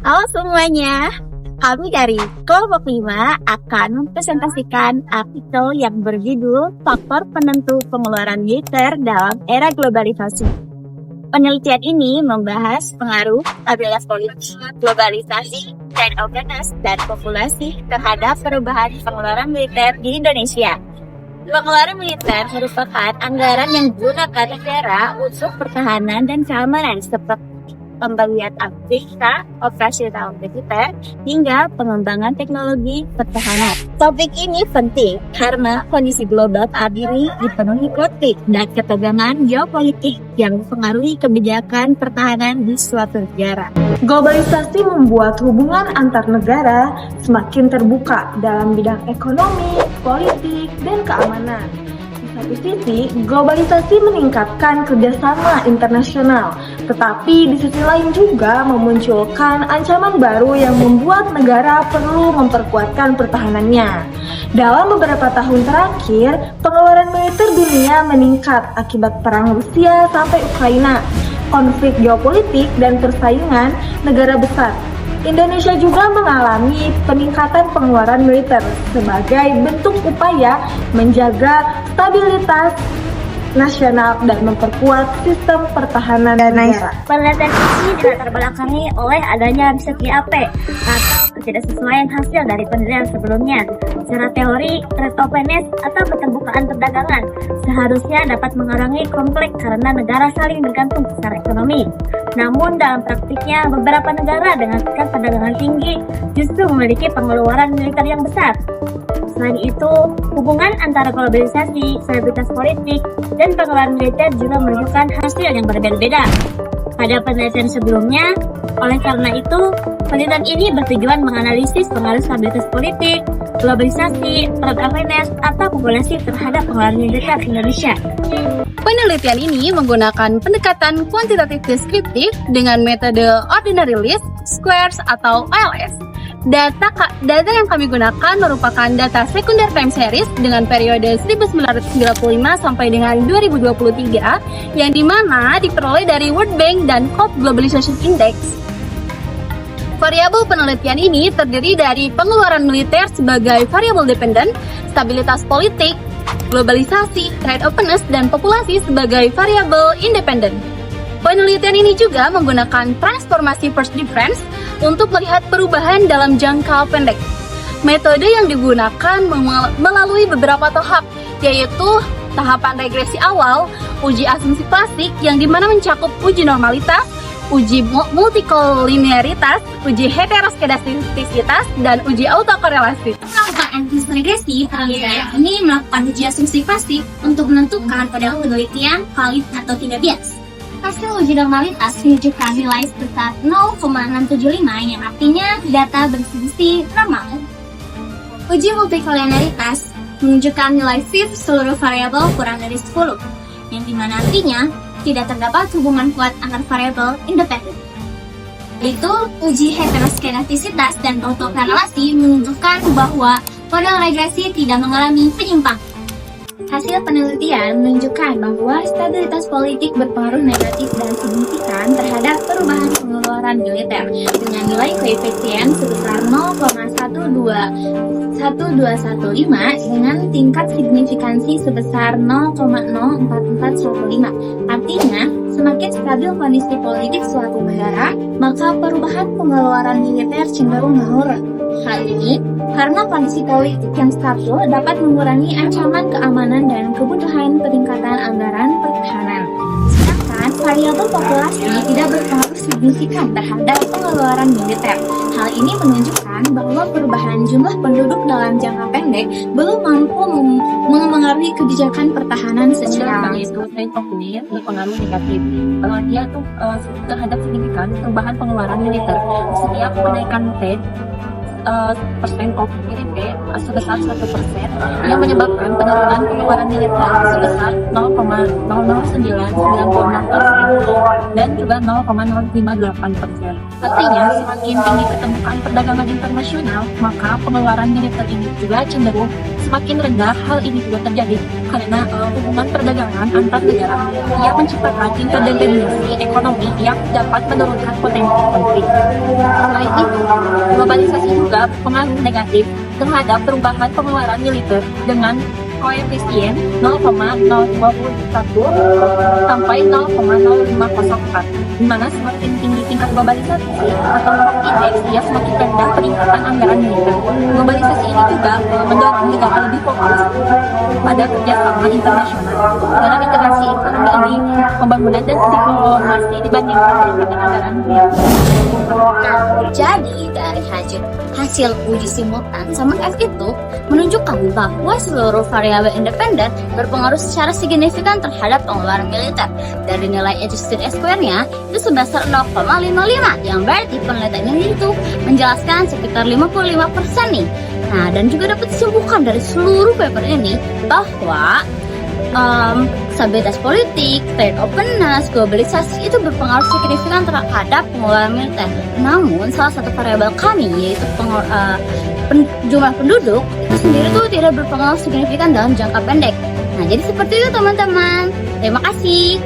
Halo semuanya, kami dari Kelompok 5 akan mempresentasikan artikel yang berjudul Faktor Penentu Pengeluaran Militer dalam Era Globalisasi. Penelitian ini membahas pengaruh stabilitas politik, globalisasi, trade openness, dan populasi terhadap perubahan pengeluaran militer di Indonesia. Pengeluaran militer merupakan anggaran yang digunakan negara untuk pertahanan dan keamanan seperti pembelian alutsista, operasional militer, hingga pengembangan teknologi pertahanan. Topik ini penting karena kondisi global saat ini dipenuhi konflik dan ketegangan geopolitik yang mempengaruhi kebijakan pertahanan di suatu negara. Globalisasi membuat hubungan antar negara semakin terbuka dalam bidang ekonomi, politik, dan keamanan. Di satu sisi, globalisasi meningkatkan kerjasama internasional, tetapi di sisi lain juga memunculkan ancaman baru yang membuat negara perlu memperkuatkan pertahanannya. Dalam beberapa tahun terakhir, pengeluaran militer dunia meningkat akibat perang Rusia sampai Ukraina, konflik geopolitik, dan persaingan negara besar. Indonesia juga mengalami peningkatan pengeluaran militer sebagai bentuk upaya menjaga stabilitas nasional dan memperkuat sistem pertahanan negara. Penelitian ini dilatar belakangi oleh adanya riset GAP atau ketidaksesuaian hasil dari penelitian sebelumnya. Secara teori, trade openness atau keterbukaan perdagangan seharusnya dapat mengurangi konflik karena negara saling bergantung secara ekonomi. Namun dalam praktiknya, beberapa negara dengan tingkat perdagangan tinggi justru memiliki pengeluaran militer yang besar. Selain itu, hubungan antara globalisasi, stabilitas politik, dan pengeluaran militer juga menunjukkan hasil yang berbeda-beda pada penelitian sebelumnya. Oleh karena itu, penelitian ini bertujuan menganalisis pengaruh stabilitas politik, globalisasi, trade openness, atau populasi terhadap pengeluaran militer Indonesia. Penelitian ini menggunakan pendekatan kuantitatif deskriptif dengan metode ordinary list, squares, atau OLS. Data yang kami gunakan merupakan data sekunder time series dengan periode 1995 sampai dengan 2023 yang dimana diperoleh dari World Bank dan Coop Globalization Index. Variabel penelitian ini terdiri dari pengeluaran militer sebagai variabel dependen, stabilitas politik, globalisasi, trade openness, dan populasi sebagai variabel independen. Penelitian ini juga menggunakan transformasi first difference untuk melihat perubahan dalam jangka pendek. Metode yang digunakan melalui beberapa tahap, yaitu tahapan regresi awal, uji asumsi klasik yang dimana mencakup uji normalitas, uji multikolinearitas, uji heteroskedastisitas, dan uji autokorelasi. Melakukan analisis regresi, penelitian ini melakukan uji asumsi klasik untuk menentukan pada penelitian valid atau tidak bias. Hasil uji normalitas menunjukkan nilai sebesar 0,675 yang artinya data berfungsi normal. Uji multikolinearitas menunjukkan nilai shift seluruh variabel kurang dari 10, yang dimana artinya tidak terdapat hubungan kuat antar variabel independen. Itu uji heteroskedastisitas dan autokorelasi menunjukkan bahwa model regresi tidak mengalami penyimpangan. Hasil penelitian menunjukkan bahwa stabilitas politik berpengaruh negatif dan signifikan terhadap perubahan pengeluaran militer dengan nilai koefisien sebesar 0,12115 dengan tingkat signifikansi sebesar 0,04415. Artinya, semakin stabil kondisi politik suatu negara, maka perubahan pengeluaran militer cenderung menurun. Hal ini karena kondisi politik yang stabil dapat mengurangi ancaman keamanan dan kebutuhan peningkatan anggaran pertahanan. Sedangkan variabel populasi tidak berpengaruh signifikan terhadap pengeluaran militer. Hal ini menunjukkan bahwa perubahan jumlah penduduk dalam jangka pendek belum mampu mengaruhi kebijakan pertahanan secara langsung. Ini berpengaruh negatif. Dia tuh terhadap signifikan perubahan pengeluaran militer. Setiap kenaikan Fed persen of GDP sebesar 1% yang menyebabkan penurunan pengeluaran militer sebesar 0,00996% dan juga 0,058%. Artinya, semakin tinggi keterbukaan perdagangan internasional, maka pengeluaran militer ini juga cenderung semakin rendah. Hal ini juga terjadi karena hubungan perdagangan antar negara yang menciptakan interdependensi ekonomi yang dapat menurunkan potensi konflik. Selain itu, globalisasi juga berpengaruh negatif terhadap perubahan pengeluaran militer dengan koefisien 0,021 sampai 0,0504, di mana semakin tinggi tingkat globalisasi atau indeks dia semakin rendah peningkatan anggaran militer. Globalisasi ini juga mendorong negara lebih fokus pada kerjasama internasional. Dalam integrasi ekonomi ini, pembangunan dan diplomasi dibandingkan dengan anggaran militer. Jadi dari hasil uji simultan sama F itu menunjukkan bahwa seluruh variabel independen berpengaruh secara signifikan terhadap pengeluaran militer. Dari nilai adjusted square-nya itu sebesar 0,55, yang berarti penelitian ini itu menjelaskan sekitar 55% nih. Nah, dan juga dapat disimpulkan dari seluruh paper ini bahwa stabilitas politik, trade openness, globalisasi itu berpengaruh signifikan terhadap pengeluaran militer. Namun, salah satu variabel kami yaitu jumlah penduduk itu sendiri tuh tidak berpengaruh signifikan dalam jangka pendek. Nah, jadi seperti itu teman-teman. Terima kasih.